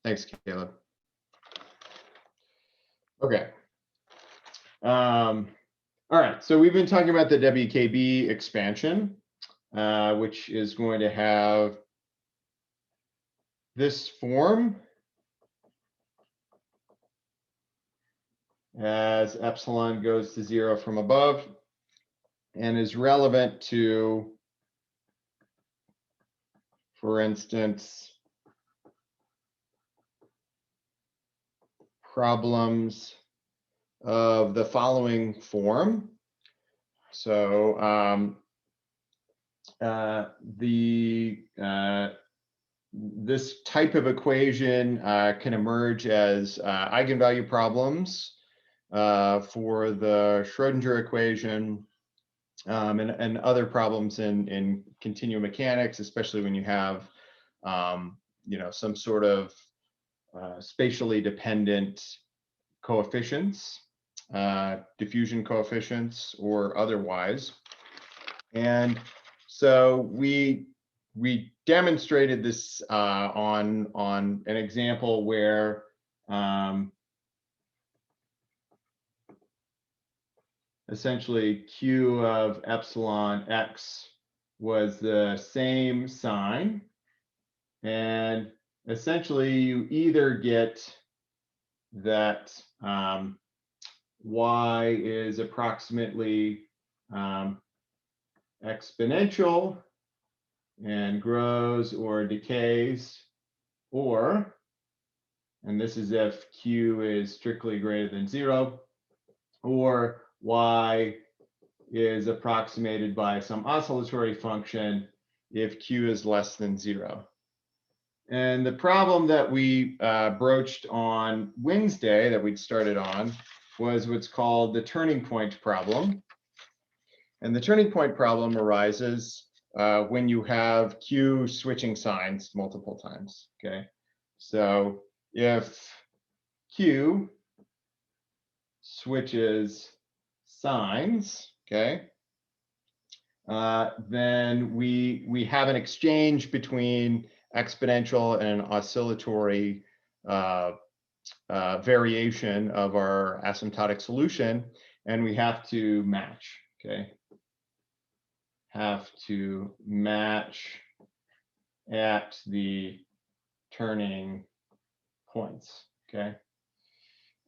Thanks, Caleb. Okay. All right, so we've been talking about the WKB expansion, which is going to have this form as epsilon goes to 0 from above and is relevant to, for instance, problems of the following form. So this type of equation can emerge as eigenvalue problems for the Schrodinger equation and other problems in continuum mechanics, especially when you have some sort of spatially dependent coefficients, diffusion coefficients or otherwise. And so we demonstrated this on an example where essentially Q of epsilon x was the same sign, and essentially you either get that y is approximately exponential and grows or decays, or, and this is if Q is strictly greater than 0, or y is approximated by some oscillatory function if Q is less than 0. And the problem that we broached on Wednesday that we'd started on was what's called the turning point problem. And the turning point problem arises when you have Q switching signs multiple times, okay? So if Q switches signs, okay, then we have an exchange between exponential and an oscillatory variation of our asymptotic solution, and we have to match, okay? Have to match at the turning points, okay?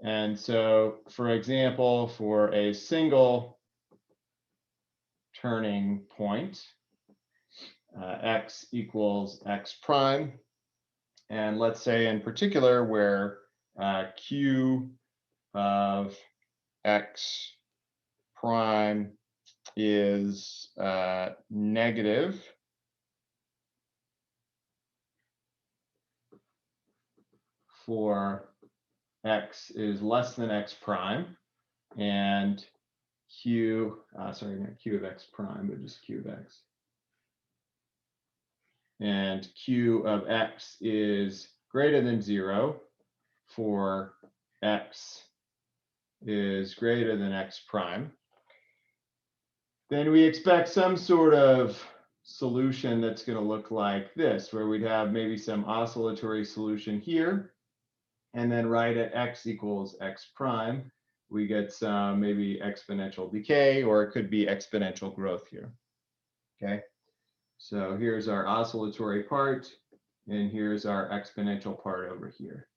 And so, for example, for a single turning point, x equals x prime, and let's say in particular where Q of x prime is negative, for x is less than x prime, and Q, sorry, not Q of x prime, but just Q of x. And Q of x is greater than 0 for x is greater than x prime. Then we expect some sort of solution that's going to look like this, where we'd have maybe some oscillatory solution here, and then right at x equals x prime, we get some maybe exponential decay, or it could be exponential growth here, okay? So here's our oscillatory part, and here's our exponential part over here,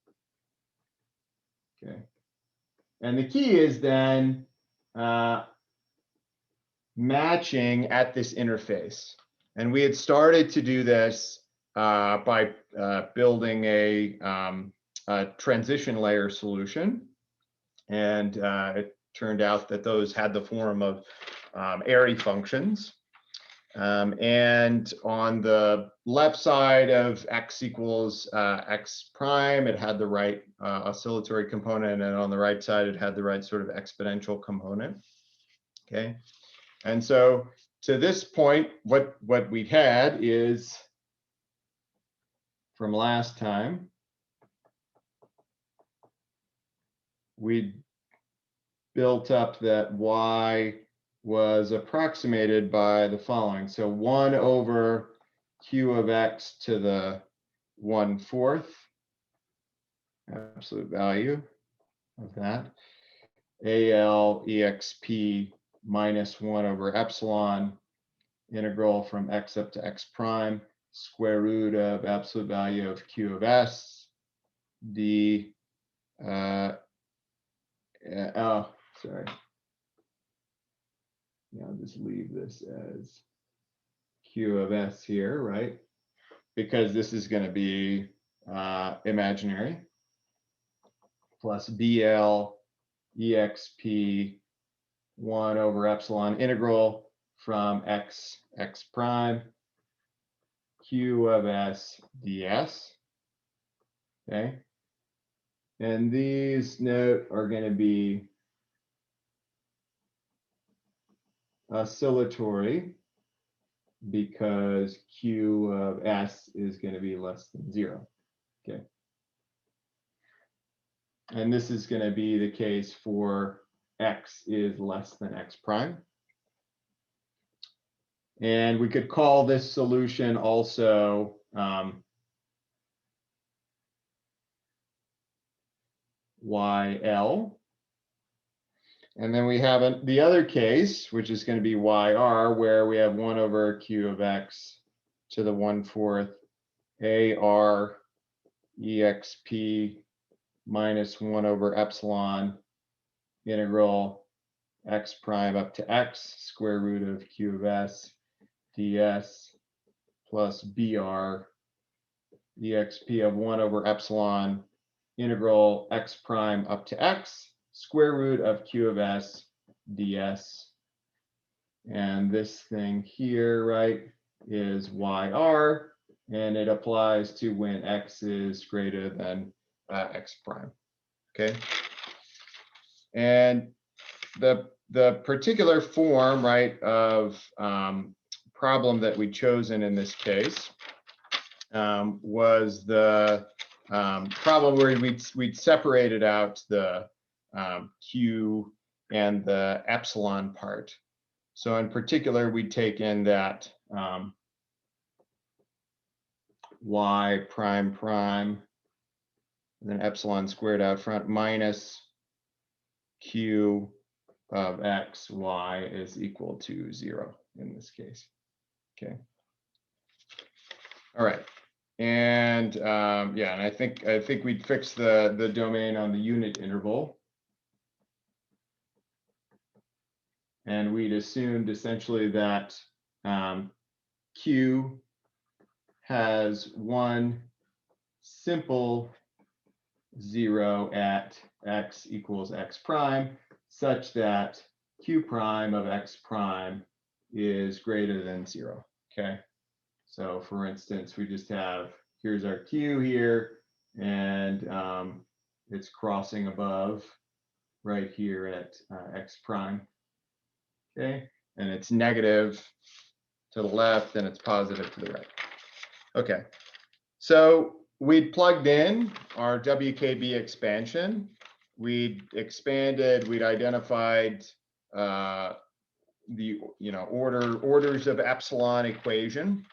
okay? And the key is then matching at this interface. And we had started to do this by building a transition layer solution. And it turned out that those had the form of Airy functions. And on the left side of x equals x prime, it had the right oscillatory component, and on the right side, it had the right sort of exponential component, okay? And so to this point, what we had is, from last time, we built up that y was approximated by the following. So 1 over q of x to the 1/4 absolute value of that. AL exp minus 1 over epsilon integral from x up to x prime square root of absolute value of q of s d oh, sorry. Yeah, I'll just leave this as q of s here, right? Because this is going to be imaginary, plus BL exp 1 over epsilon integral from x prime q of s ds. Okay. And these note are going to be oscillatory because q of s is going to be less than 0. Okay. And this is going to be the case for x is less than x prime. And we could call this solution also YL. And then we have the other case, which is going to be YR, where we have 1 over q of x to the 1/4 AR exp minus 1 over epsilon integral x prime up to x square root of q of s ds plus br exp of 1 over epsilon integral x prime up to x square root of q of s ds. And this thing here, right, is YR, and it applies to when x is greater than x prime. Okay. And the particular form, right, of problem that we'd chosen in this case was the problem where we'd separated out the q and the epsilon part. So in particular, we'd taken that y prime prime, and then epsilon squared out front minus q of x, y is equal to 0 in this case. Okay. All right. And yeah, and I think we'd fix the domain on the unit interval. And we'd assumed essentially that q has one simple 0 at x equals x prime, such that q prime of x prime is greater than 0. Okay. So for instance, we just have, here's our q here, and it's crossing above right here at x prime. Okay. And it's negative to the left, and it's positive to the right. Okay. So we'd plugged in our WKB expansion. We'd expanded, we'd identified the orders of epsilon equation,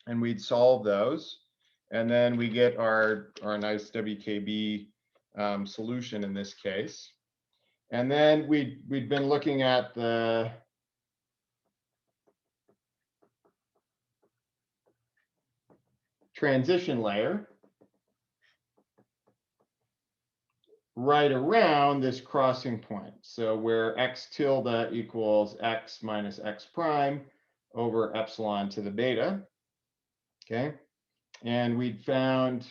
and we'd solve those. And then we get our nice WKB solution in this case. And then we'd been looking at the transition layer right around this crossing point. So where x tilde equals x minus x prime over epsilon to the beta. Okay. And we'd found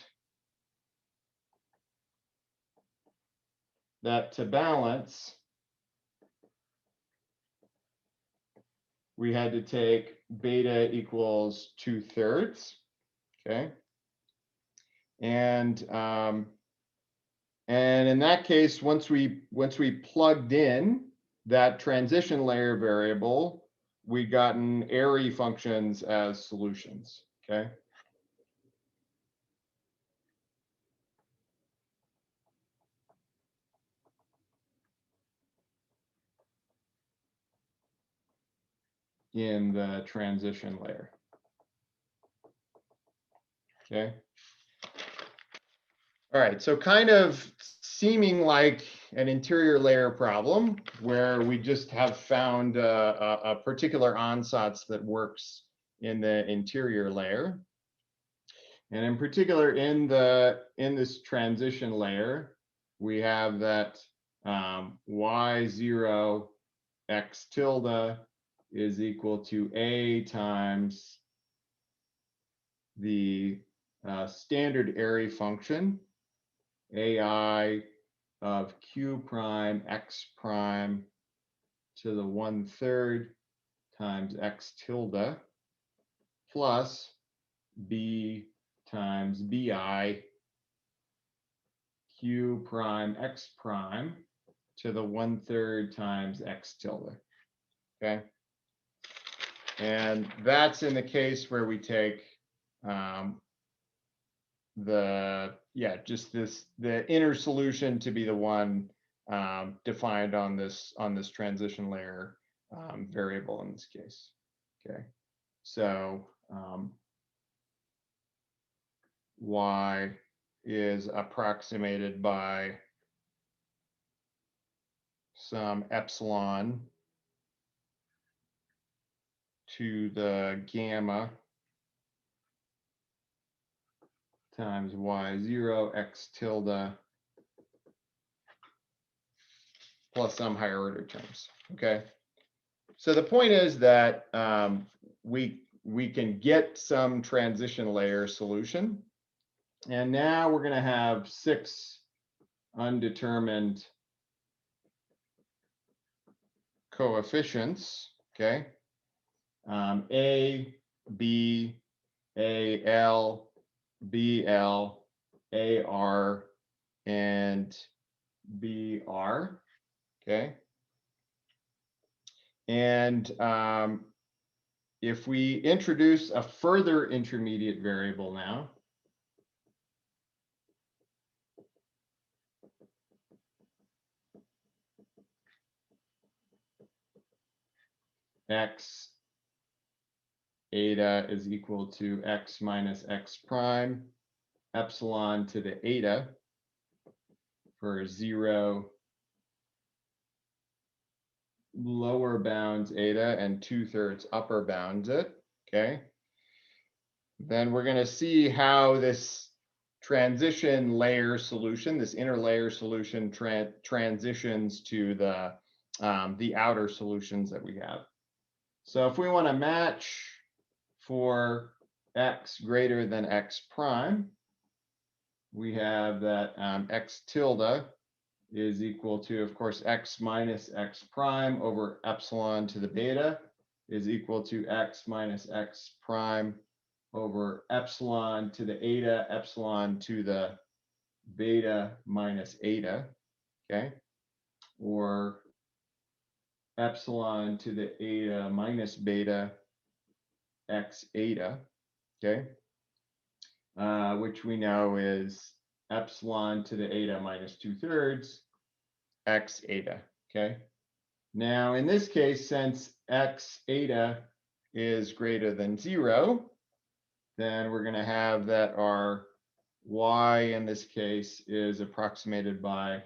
that to balance, we had to take beta equals 2/3. Okay. And in that case, once we plugged in that transition layer variable, we gotten Airy functions as solutions. Okay. In the transition layer. Okay. All right, so kind of seeming like an interior layer problem where we just have found a particular ansatz that works in the interior layer. And in particular, in this transition layer, we have that y0 x tilde is equal to a times the standard area function ai of q prime x prime to the 1/3 times x tilde plus b times bi q prime x prime to the 1/3 times x tilde. Okay. And that's in the case where we take the inner solution to be the one defined on this transition layer variable in this case. Okay, so y is approximated by some epsilon to the gamma times y0 x tilde plus some higher order terms. Okay, so the point is that we can get some transition layer solution, and now we're going to have 6 undetermined coefficients. Okay, a, b, a, l, bl, ar, and br. Okay, and if we introduce a further intermediate variable now, x eta is equal to x minus x prime epsilon to the eta for 0 lower bounds eta and 2/3 upper bounds it. Okay, then we're going to see how this transition layer solution, this inner layer solution, transitions to the outer solutions that we have. So if we want to match for x greater than x prime, we have that x tilde is equal to, of course, x minus x prime over epsilon to the beta is equal to x minus x prime over epsilon to the eta, epsilon to the beta minus eta, okay? Or epsilon to the eta minus beta x eta, okay? Which we know is epsilon to the eta minus 2/3 x eta, okay? Now, in this case, since x eta is greater than 0, then we're going to have that our y in this case is approximated by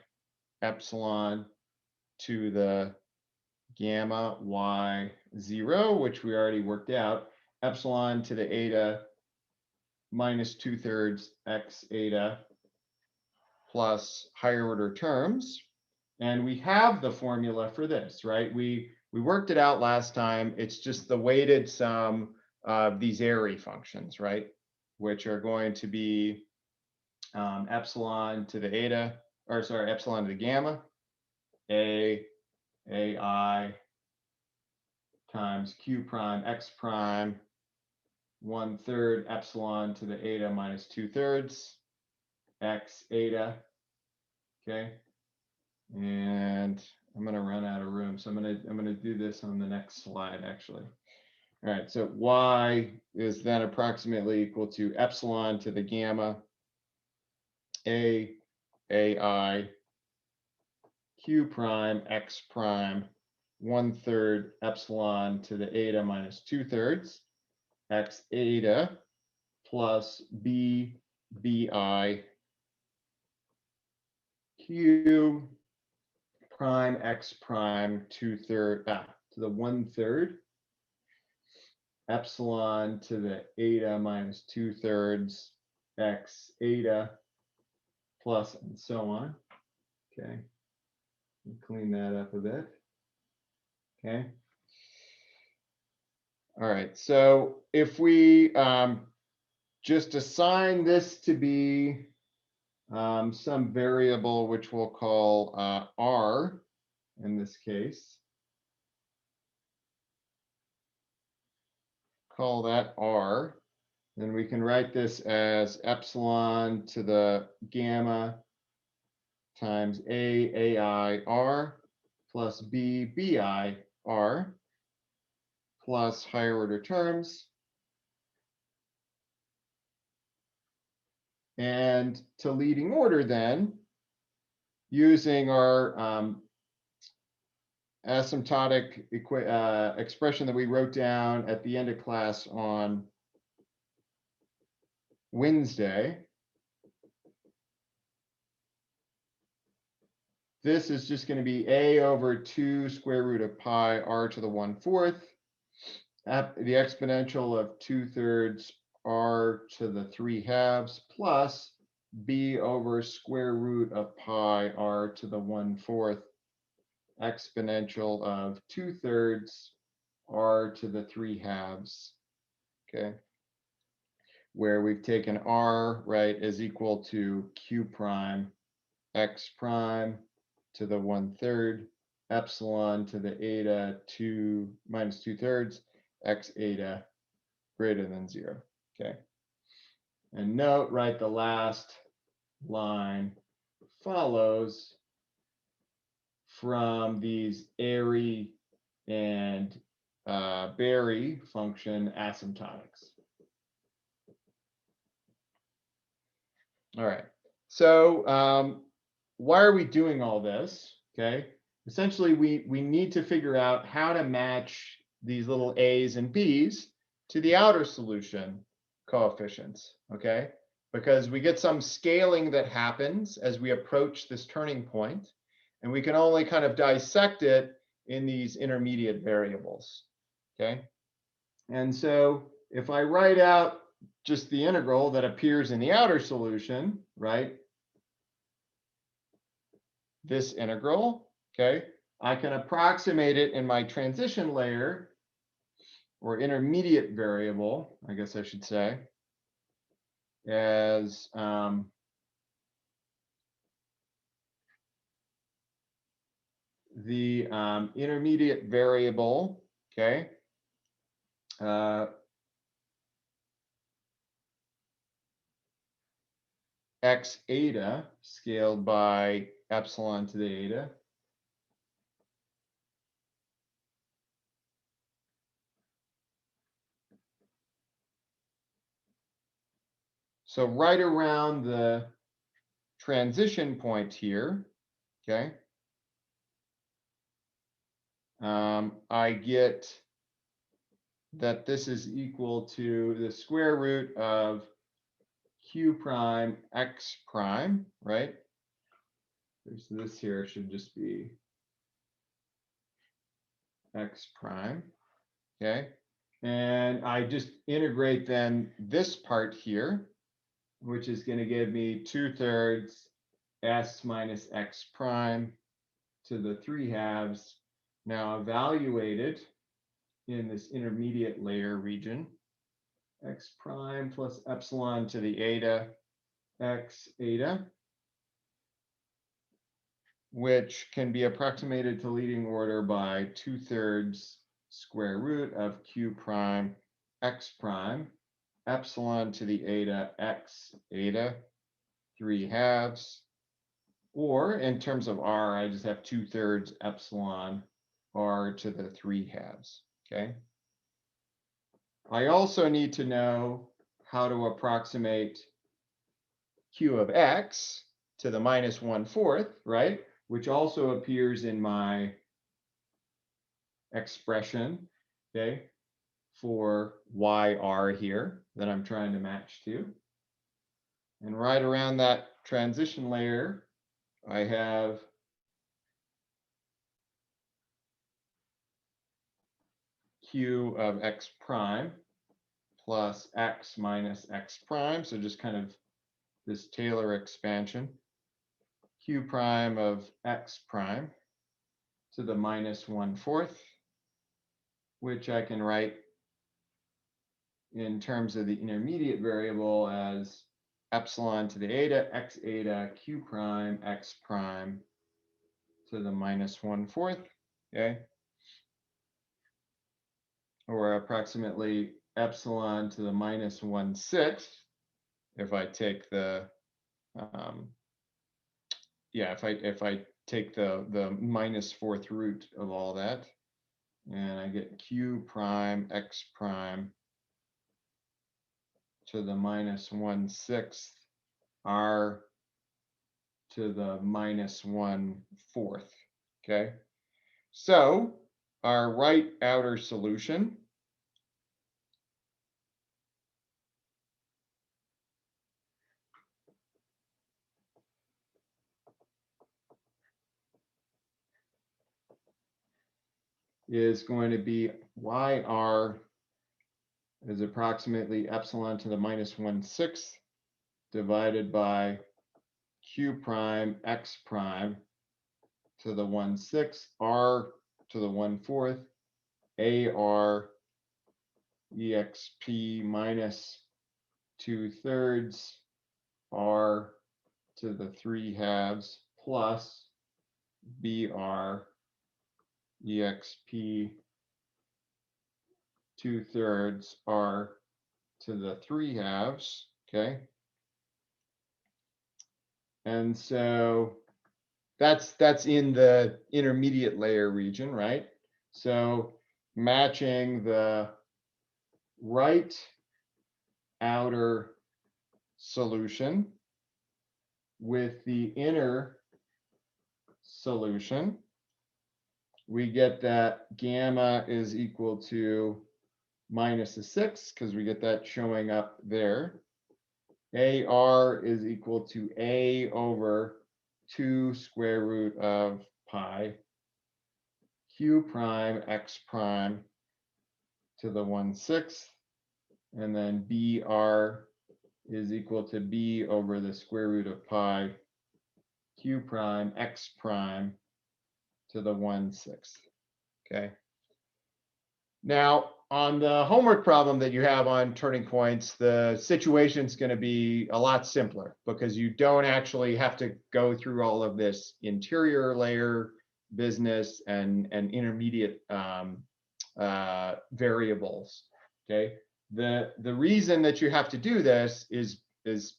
epsilon to the gamma y0, which we already worked out, epsilon to the eta minus 2/3 x eta plus higher order terms. And we have the formula for this, right? We worked it out last time. It's just the weighted sum of these area functions, right? Which are going to be epsilon to the eta, or sorry, epsilon to the gamma, ai times q prime x prime 1/3 epsilon to the eta minus 2/3 x eta. Okay, and I'm going to run out of room, so I'm going to do this on the next slide actually. All right, so y is then approximately equal to epsilon to the gamma ai q prime x prime 1/3 epsilon to the eta minus 2/3 x eta plus b bi q prime x prime to the 1/3 epsilon to the eta minus 2/3 x eta plus and so on. Okay, clean that up a bit. Okay. All right, so if we just assign this to be some variable which we'll call r in this case, call that r, then we can write this as epsilon to the gamma times ai r plus bi r plus higher order terms. And to leading order then, using our asymptotic expression that we wrote down at the end of class on Wednesday, this is just going to be a over 2 square root of pi r to the 1/4, the exponential of 2/3 r to the 3/2 plus b over square root of pi r to the 1/4 exponential of 2/3 r to the 3/2, okay, where we've taken r, right, is equal to q prime x prime to the 1/3 epsilon to the eta 2 minus 2/3 x eta greater than 0. Okay, and note, right, the last line follows from these Airy and Berry function asymptotics. All right, so why are we doing all this? Okay, essentially we need to figure out how to match these little a's and b's to the outer solution coefficients, okay? Because we get some scaling that happens as we approach this turning point, and we can only kind of dissect it in these intermediate variables, okay? And so if I write out just the integral that appears in the outer solution, right? This integral, okay? I can approximate it in my transition layer or intermediate variable, I guess I should say, as the intermediate variable, okay, x eta scaled by epsilon to the eta. So right around the transition point here, okay, I get that this is equal to the square root of q prime x prime, right? So this here should just be x prime, okay? And I just integrate then this part here, which is going to give me 2/3 s minus x prime to the 3/2, now evaluated in this intermediate layer region, x prime plus epsilon to the eta x eta, which can be approximated to leading order by 2/3 square root of q prime x prime epsilon to the eta x eta 3/2, or in terms of r, I just have 2/3 epsilon r to the 3/2, okay? I also need to know how to approximate q of x to the minus 1/4, right? Which also appears in my expression, okay, for yr here that I'm trying to match to. And right around that transition layer, I have Q of X prime plus X minus X prime. So just kind of this Taylor expansion. Q prime of X prime to the minus 1/4, which I can write in terms of the intermediate variable as epsilon to the eta, X eta, Q prime, X prime to the minus 1/4, okay? Or approximately epsilon to the minus 1/6 if I take the if I take the minus 4th root of all that, and I get Q prime X prime to the minus 1/6 R to the minus 1/4. Okay, so our right outer solution is going to be YR is approximately epsilon to the minus 1/6 divided by Q prime X prime to the 1/6 R to the 1/4 AR EXP minus 2/3 R to the 3/2 plus BR EXP 2/3 R to the 3/2, okay? And so that's in the intermediate layer region, right? So matching the right outer solution with the inner solution, we get that gamma is equal to -6 because we get that showing up there. AR is equal to A over 2 square root of pi Q prime X prime to the 1/6, and then BR is equal to B over the square root of pi Q prime X prime to the 1/6. Okay. Now, on the homework problem that you have on turning points, the situation is going to be a lot simpler because you don't actually have to go through all of this interior layer business and intermediate variables. Okay. The reason that you have to do this is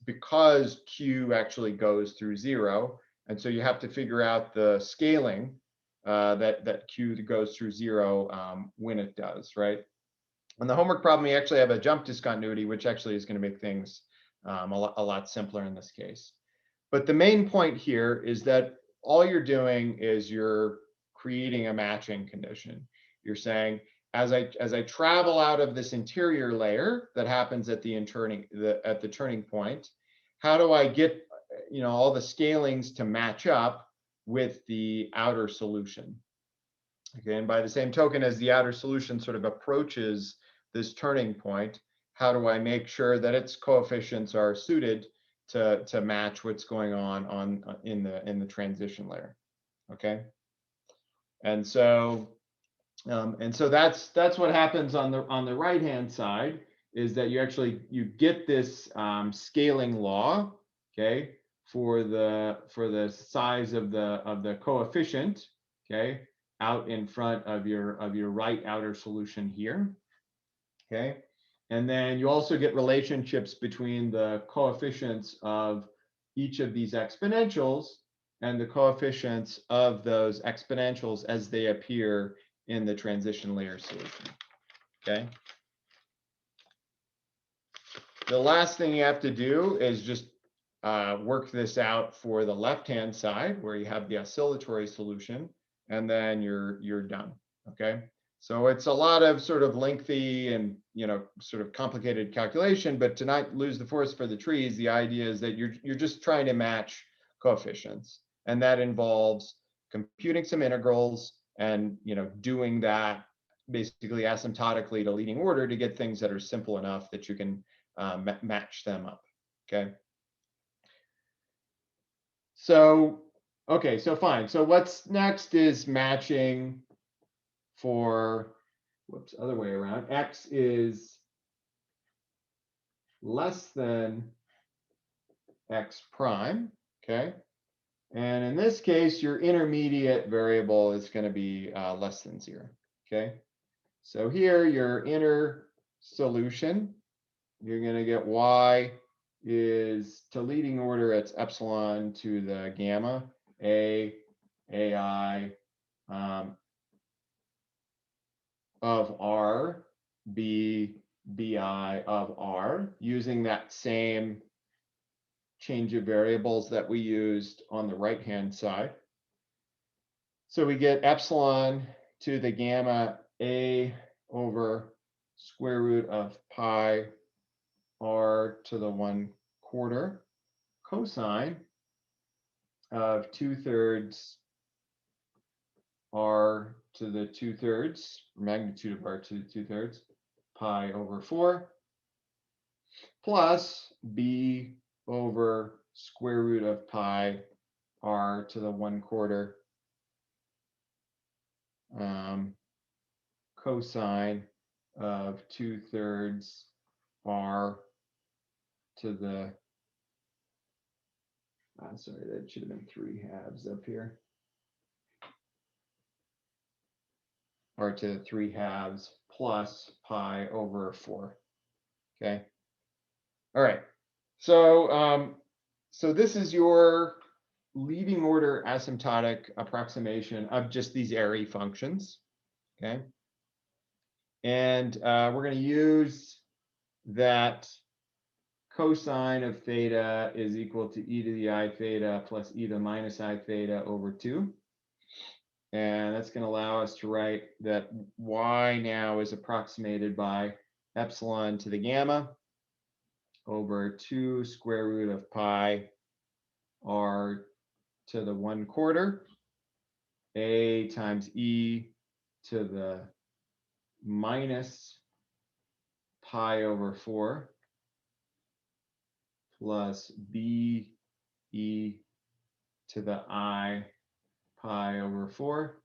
because Q actually goes through 0, and so you have to figure out the scaling that Q goes through 0 when it does, right? On the homework problem, you actually have a jump discontinuity, which actually is going to make things a lot simpler in this case. But the main point here is that all you're doing is you're creating a matching condition. You're saying, as I travel out of this interior layer that happens at the turning point, how do I get all the scalings to match up with the outer solution? Okay, and by the same token, as the outer solution sort of approaches this turning point, how do I make sure that its coefficients are suited to match what's going on in the transition layer? Okay, and so that's what happens on the right hand side, is that you get this scaling law, okay, for the size of the coefficient, okay, out in front of your right outer solution here, okay, and then you also get relationships between the coefficients of each of these exponentials and the coefficients of those exponentials as they appear in the transition layer solution. Okay. The last thing you have to do is just work this out for the left-hand side where you have the oscillatory solution, and then you're done. Okay. So it's a lot of sort of lengthy and sort of complicated calculation, but to not lose the forest for the trees, the idea is that you're just trying to match coefficients. And that involves computing some integrals and doing that basically asymptotically to leading order to get things that are simple enough that you can match them up. Okay. So, okay, so fine. So what's next is matching for, whoops, other way around. X is less than X prime, okay? And in this case, your intermediate variable is going to be less than 0, okay? So here, your inner solution, you're going to get y is, to leading order, it's epsilon to the gamma, a, ai, of r, b, bi of r, using that same change of variables that we used on the right-hand side. So we get epsilon to the gamma a over square root of pi r to the 1/4 cosine of 2/3 r to the 2/3, magnitude of r to the 2/3, pi over 4, plus b over square root of pi r to the 1/4 cosine of 2/3 r to the, sorry, that should have been 3/2 up here, r to the 3/2 plus pi over 4. Okay. All right. So so this is your leading order asymptotic approximation of just these Airy functions. Okay. And we're going to use that cosine of theta is equal to e to the I theta plus e to the minus I theta over 2. And that's going to allow us to write that y now is approximated by epsilon to the gamma over 2 square root of pi r to the 1/4 a times e to the minus pi over 4 plus b e to the I pi over 4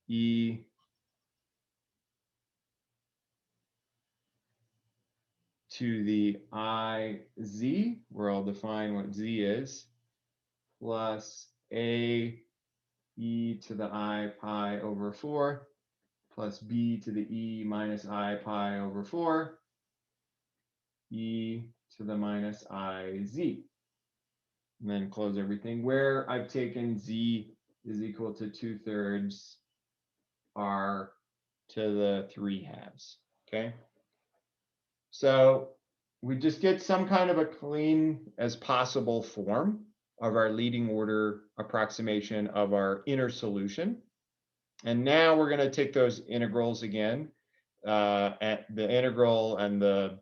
e to the I z, where I'll define what z is, plus a e to the I pi over 4 plus b to the e minus I pi over 4 e to the minus I z. And then close everything, where I've taken z is equal to 2/3 r to the 3/2. Okay. So we just get some kind of a clean as possible form of our leading order approximation of our inner solution. And now we're going to take those integrals again, at the integral and the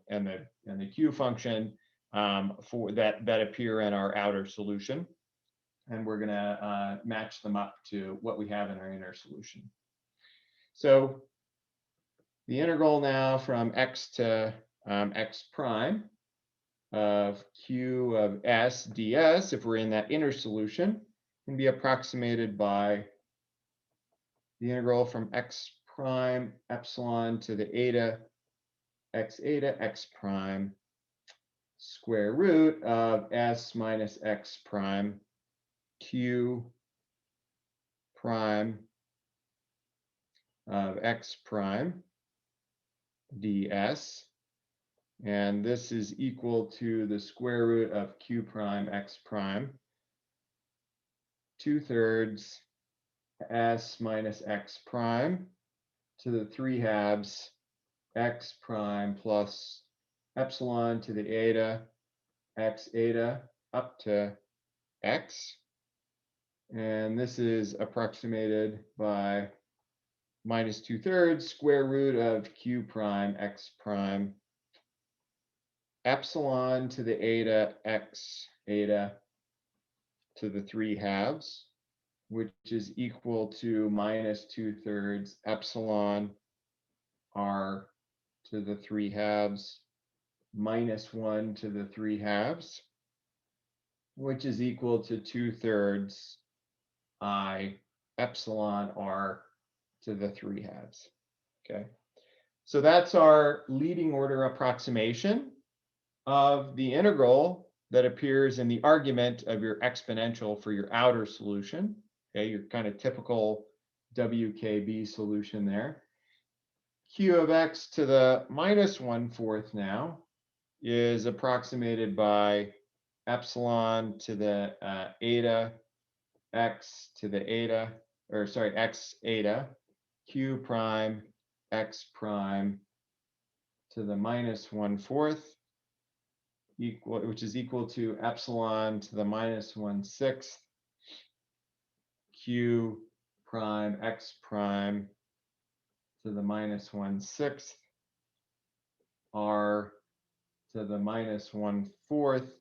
q function for that appear in our outer solution, and we're going to match them up to what we have in our inner solution. So the integral now from x to x prime of q of s ds, if we're in that inner solution, can be approximated by the integral from x prime epsilon to the eta x prime square root of s minus x prime q prime of x prime ds. And this is equal to the square root of q prime x prime 2/3 s minus x prime to the 3/2 x prime plus epsilon to the eta x eta up to x. And this is approximated by minus 2/3 square root of q prime x prime epsilon to the eta x eta to the 3/2, which is equal to minus 2/3 epsilon r to the 3/2 minus 1 to the 3/2, which is equal to 2/3 I epsilon r to the 3/2. Okay, so that's our leading order approximation of the integral that appears in the argument of your exponential for your outer solution. Okay, your kind of typical WKB solution there. Q of x to the minus 1/4 now is approximated by epsilon to the eta x to the eta, or sorry, x eta, q prime x prime to the minus 1/4 equal, which is equal to epsilon to the minus 1/6 q prime x prime to the minus 1/6 r to the minus 1/4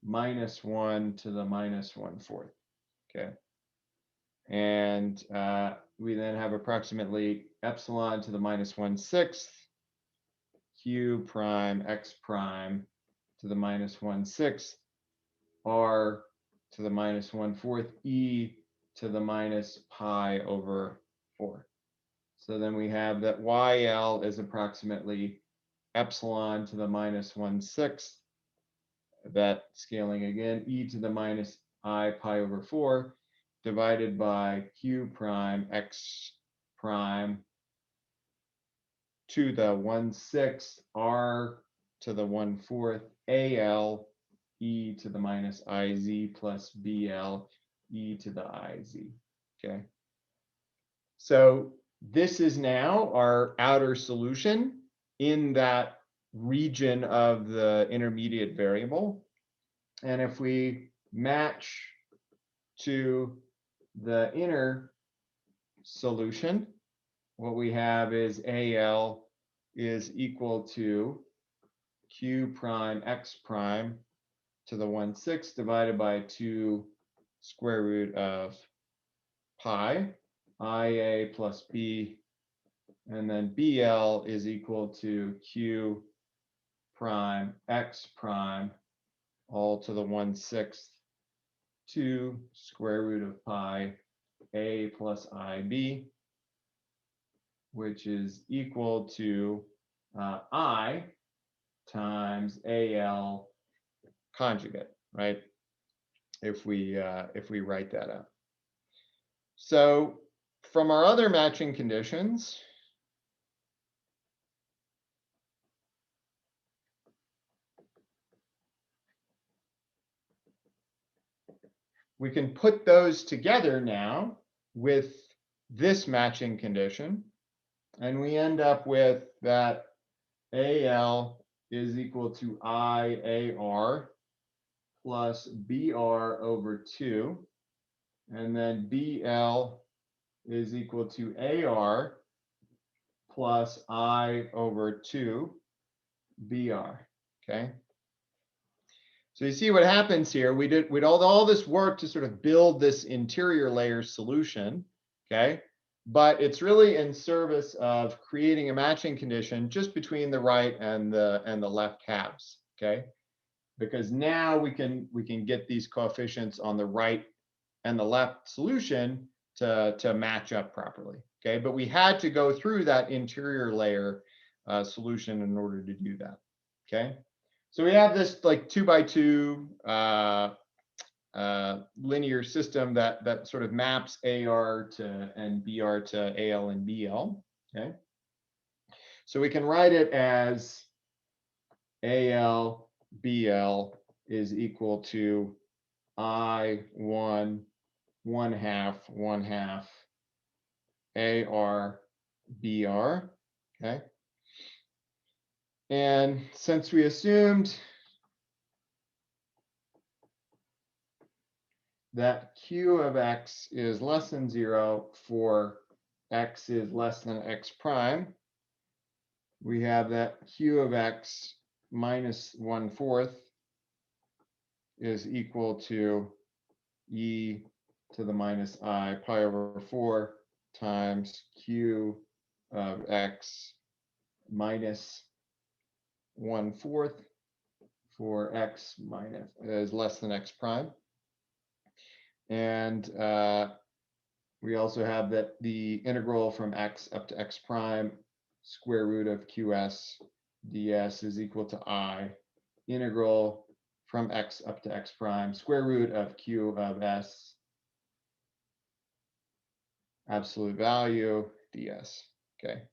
minus 1 to the minus 1/4. Okay, and we then have approximately epsilon to the minus 1/6 q prime x prime to the minus 1/6 r to the minus 1/4 e to the minus pi over 4. So then we have that YL is approximately epsilon to the minus 1/6, that scaling again, e to the minus I pi over 4 divided by q prime x prime to the 1/6 r to the 1/4 al e to the minus iz plus bl e to the iz. Okay, so this is now our outer solution in that region of the intermediate variable. And if we match to the inner solution, what we have is AL is equal to q prime x prime to the 1/6 divided by 2 square root of pi, IA plus B, and then BL is equal to q prime x prime all to the 1/6 2 square root of pi A plus IB, which is equal to I times AL conjugate, right? If we write that out. So from our other matching conditions, we can put those together now with this matching condition, and we end up with that AL is equal to IAR plus BR over 2, and then BL is equal to AR plus I over 2 BR. Okay, so you see what happens here. We did all this work to sort of build this interior layer solution. Okay, but it's really in service of creating a matching condition just between the right and the left halves. Okay, because now we can get these coefficients on the right and the left solution to match up properly. Okay, but we had to go through that interior layer solution in order to do that. Okay, so we have this like 2x2 linear system that sort of maps AR to and BR to AL and BL. Okay, so we can write it as AL BL is equal to I1 1/2 1/2 AR BR. Okay, and since we assumed that Q of X is less than 0 for X is less than X prime, we have that Q of X minus 1/4 is equal to e to the minus I pi over 4 times q of x minus 1/4 for x minus is less than x prime. And we also have that the integral from x up to x prime square root of qs ds is equal to I integral from x up to x prime square root of q of s absolute value ds. Okay.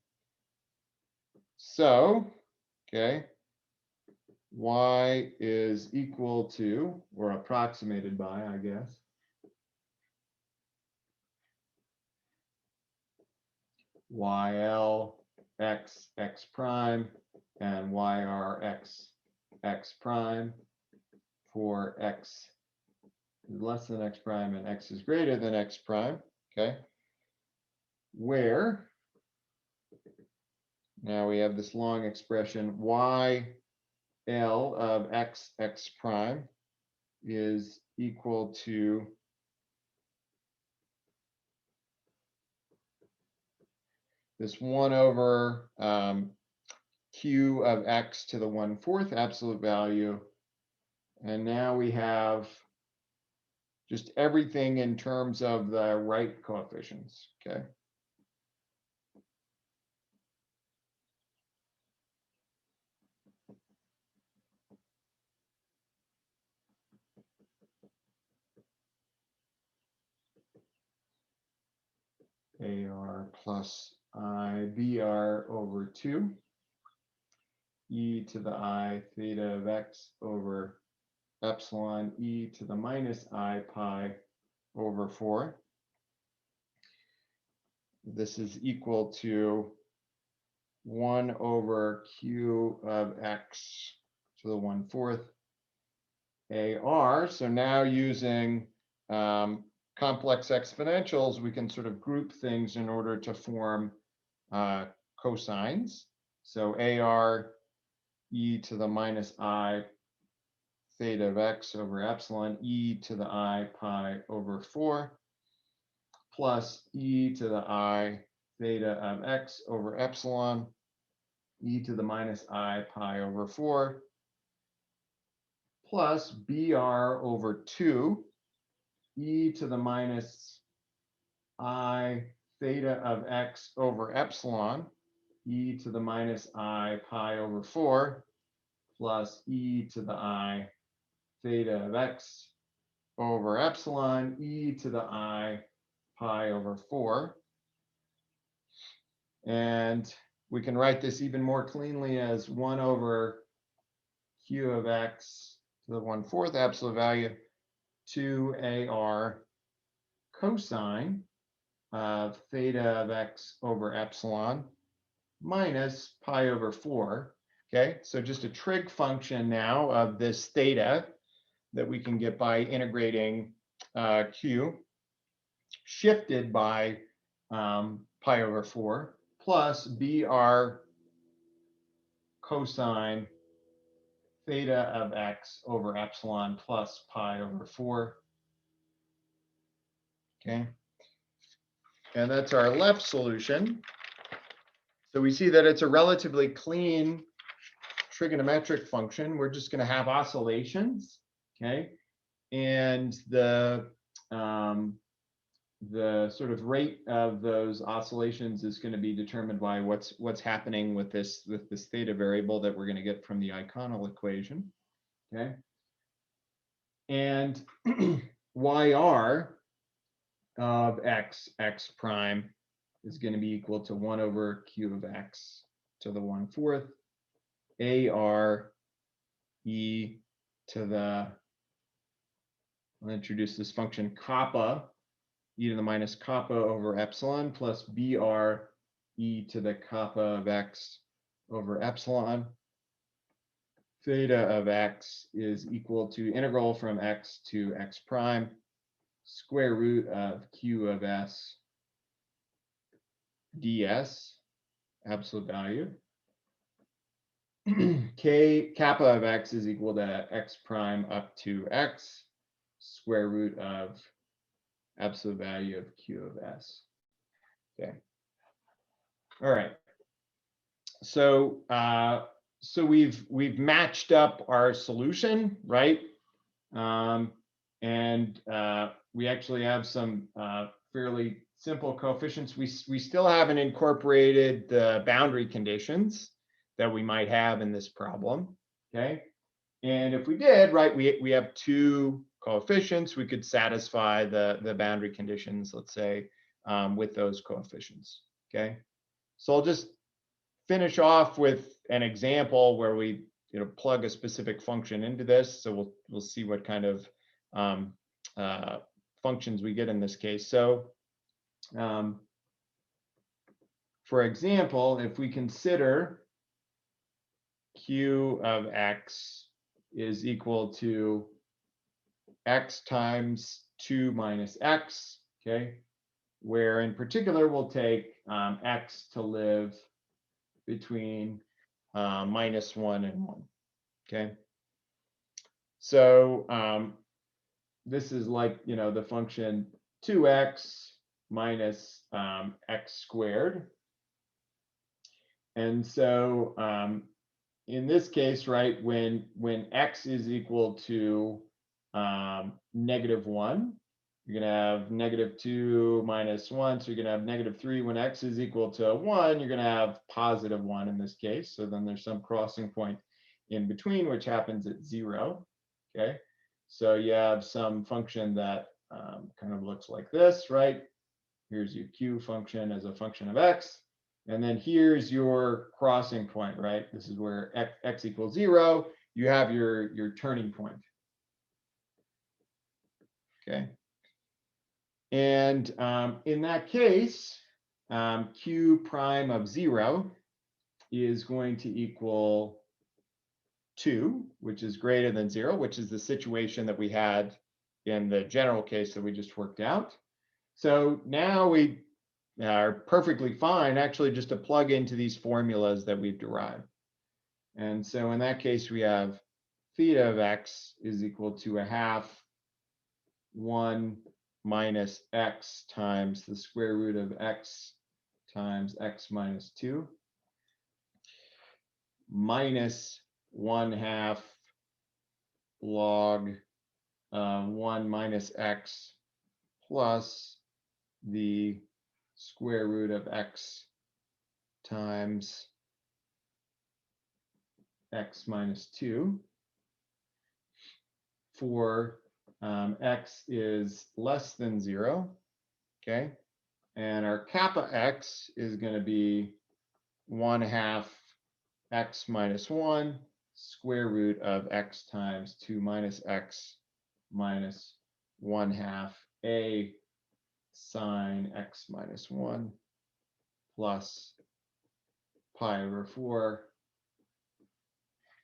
So, okay, y is equal to, or approximated by, I guess, yl x x prime and yr x x prime for x is less than x prime and x is greater than x prime. Okay, where now we have this long expression yl of x x prime is equal to this 1 over q of x to the 1/4 absolute value. And now we have just everything in terms of the right coefficients, okay? AR plus I BR over 2 e to the I theta of x over epsilon e to the minus I pi over 4. This is equal to 1 over q of x to the 1/4 AR. So now using complex exponentials, we can sort of group things in order to form cosines. So AR e to the minus I theta of x over epsilon e to the I pi over 4 plus e to the I theta of x over epsilon e to the minus I pi over 4 plus BR over 2 e to the minus I theta of x over epsilon e to the minus I pi over 4 plus e to the I theta of x over epsilon e to the I pi over 4. And we can write this even more cleanly as 1 over q of x to the 1/4 absolute value 2 AR cosine of theta of x over epsilon minus pi over 4. Okay, so just a trig function now of this theta that we can get by integrating q shifted by pi over 4 plus BR cosine theta of x over epsilon plus pi over 4. Okay, and that's our left solution. So we see that it's a relatively clean trigonometric function. We're just going to have oscillations, okay? And the sort of rate of those oscillations is going to be determined by what's happening with this theta variable that we're going to get from the iconal equation, okay? And YR of x prime is going to be equal to 1 over q of x to the 1/4 AR e to the, I'll introduce this function kappa e to the minus kappa over epsilon plus BR e to the kappa of x over epsilon. Theta of x is equal to integral from x to x prime square root of q of s ds absolute value. K kappa of x is equal to x prime up to x square root of absolute value of Q of S. Okay. All right. So so we've matched up our solution, right? And we actually have some fairly simple coefficients. We still haven't incorporated the boundary conditions that we might have in this problem. Okay. And if we did, right, we have two coefficients. We could satisfy the boundary conditions, let's say, with those coefficients. Okay. So I'll just finish off with an example where we plug a specific function into this. So we'll see what kind of functions we get in this case. So for example, if we consider Q of X is equal to X times 2 minus X, okay, where in particular we'll take X to live between -1 and 1, okay? So this is like, the function 2x minus x squared. And so in this case, right, when x is equal to -1, you're going to have -2 minus 1. So you're going to have -3. When x is equal to 1, you're going to have +1 in this case. So then there's some crossing point in between, which happens at 0. Okay. So you have some function that kind of looks like this, right? Here's your Q function as a function of x. And then here's your crossing point, right? This is where x equals 0. You have your turning point. Okay. And in that case, Q prime of 0 is going to equal 2, which is greater than 0, which is the situation that we had in the general case that we just worked out. So now we are perfectly fine actually just to plug into these formulas that we've derived. And so in that case, we have theta of x is equal to 1/2 1 minus x times the square root of x times x minus 2 minus 1/2 log 1 minus x plus the square root of x times x minus 2 for x is less than 0, okay? And our kappa x is going to be 1/2 x minus 1 square root of x times 2 minus x minus 1/2 a sine x minus 1 plus pi over 4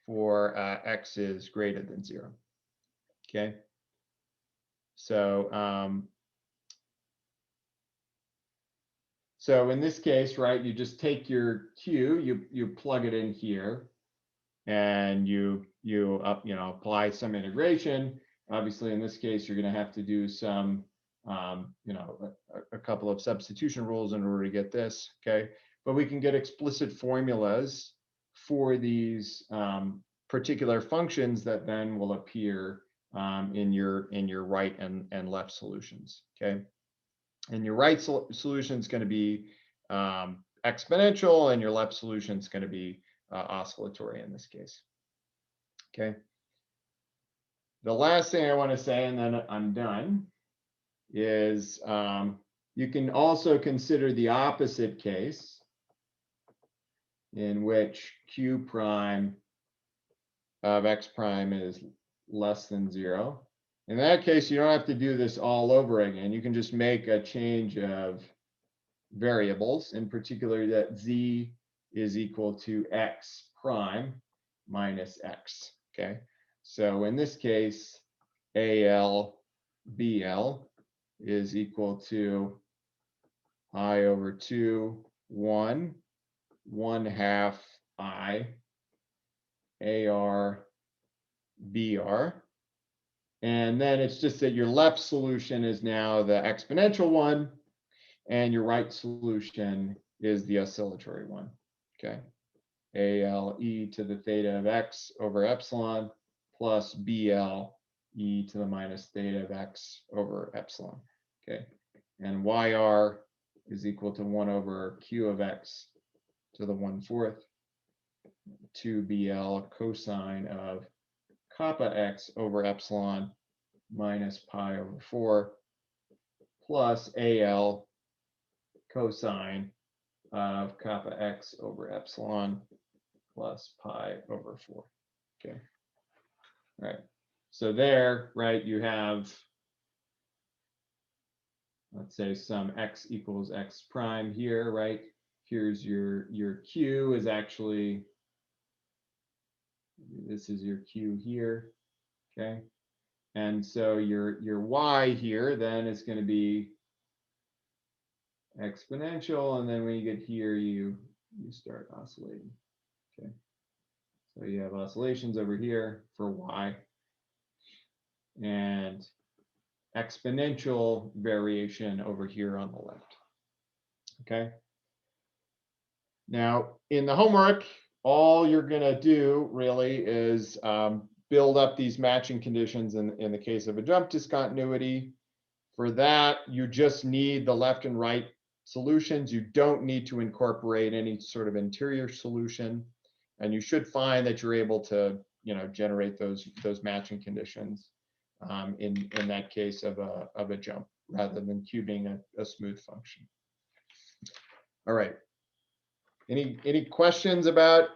for x is greater than 0. Okay. So so in this case, right, you just take your Q, you plug it in here, and you apply some integration. Obviously, in this case, you're going to have to do some a couple of substitution rules in order to get this. Okay, but we can get explicit formulas for these particular functions that then will appear in your right and left solutions. Okay, and your right solution is going to be exponential, and your left solution is going to be oscillatory in this case. Okay. The last thing I want to say, and then I'm done, is you can also consider the opposite case in which Q prime of x prime is less than 0. In that case, you don't have to do this all over again. You can just make a change of variables, in particular that z is equal to x prime minus x. Okay, so in this case, AL BL is equal to I over 2 1 1/2 I AR BR. And then it's just that your left solution is now the exponential one, and your right solution is the oscillatory one. Okay. AL e to the theta of x over epsilon plus BL e to the minus theta of x over epsilon. Okay. And YR is equal to 1 over Q of x to the 1/4 2BL cosine of kappa x over epsilon minus pi over 4 plus AL cosine of kappa x over epsilon plus pi over 4. Okay. All right. So there, right, you have, let's say, some x equals x prime here, right? Here's your Q is actually, this is your Q here, okay? And so your Y here then is going to be exponential, and then when you get here, you start oscillating, okay? So you have oscillations over here for Y, and exponential variation over here on the left, okay? Now, in the homework, all you're going to do really is build up these matching conditions in the case of a jump discontinuity. For that, you just need the left and right solutions. You don't need to incorporate any sort of interior solution. And you should find that you're able to, generate those matching conditions in that case of a jump, rather than Q being a smooth function. All right. Any questions about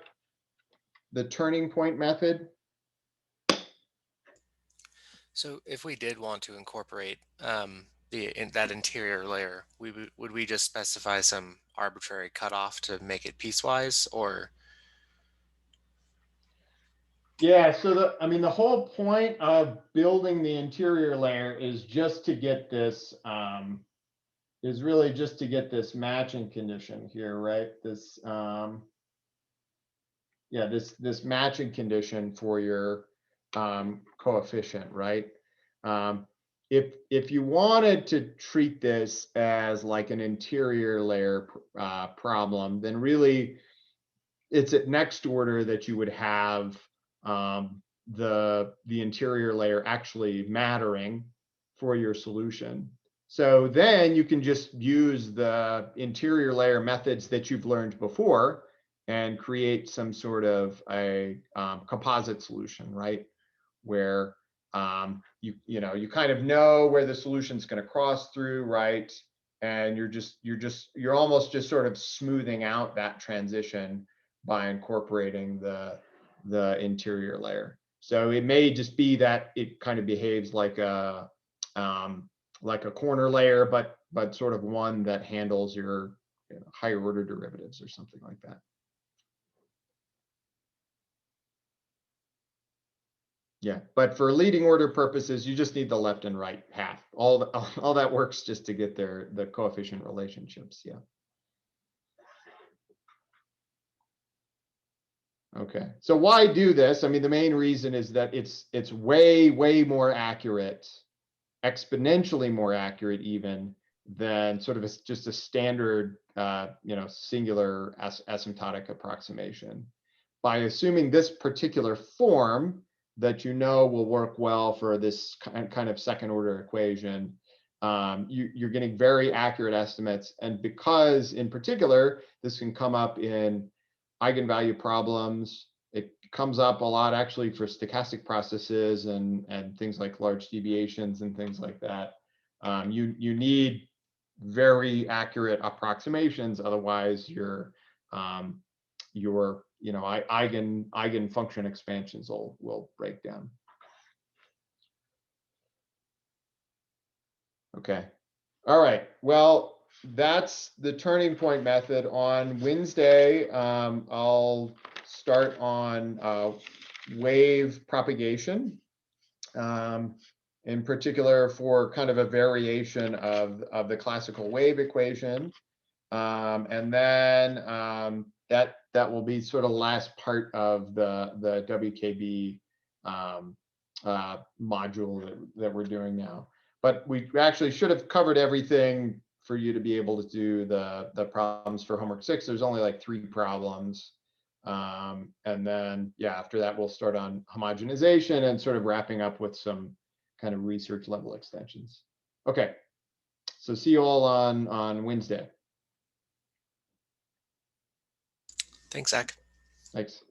the turning point method? So if we did want to incorporate that interior layer, would we just specify some arbitrary cutoff to make it piecewise, or? Yeah, so the whole point of building the interior layer is just to get this is really just to get this matching condition here, right? This this matching condition for your coefficient, right? If you wanted to treat this as like an interior layer problem, then really it's at next order that you would have the interior layer actually mattering for your solution. So then you can just use the interior layer methods that you've learned before and create some sort of a composite solution, right? Where you kind of know where the solution's going to cross through, right? And you're almost just sort of smoothing out that transition by incorporating the interior layer. So it may just be that it kind of behaves like a corner layer, but sort of one that handles your higher order derivatives or something like that. Yeah, but for leading order purposes, you just need the left and right half. All that works just to get the coefficient relationships. Yeah. Okay, so why do this? I mean, the main reason is that it's way more accurate, exponentially more accurate even than sort of just a standard singular asymptotic approximation. By assuming this particular form that will work well for this kind of second order equation, you're getting very accurate estimates. And because in particular, this can come up in eigenvalue problems, it comes up a lot actually for stochastic processes and things like large deviations and things like that. You need very accurate approximations, otherwise your eigen function expansions will break down. Okay. All right. Well, that's the turning point method. On Wednesday, I'll start on wave propagation, in particular for kind of a variation of the classical wave equation. And then that will be sort of the last part of the WKB module that we're doing now. But we actually should have covered everything for you to be able to do the problems for homework 6. There's only like 3 problems. And then, yeah, after that, we'll start on homogenization and sort of wrapping up with some kind of research level extensions. Okay, so see you all on Wednesday. Thanks, Zach. Thanks.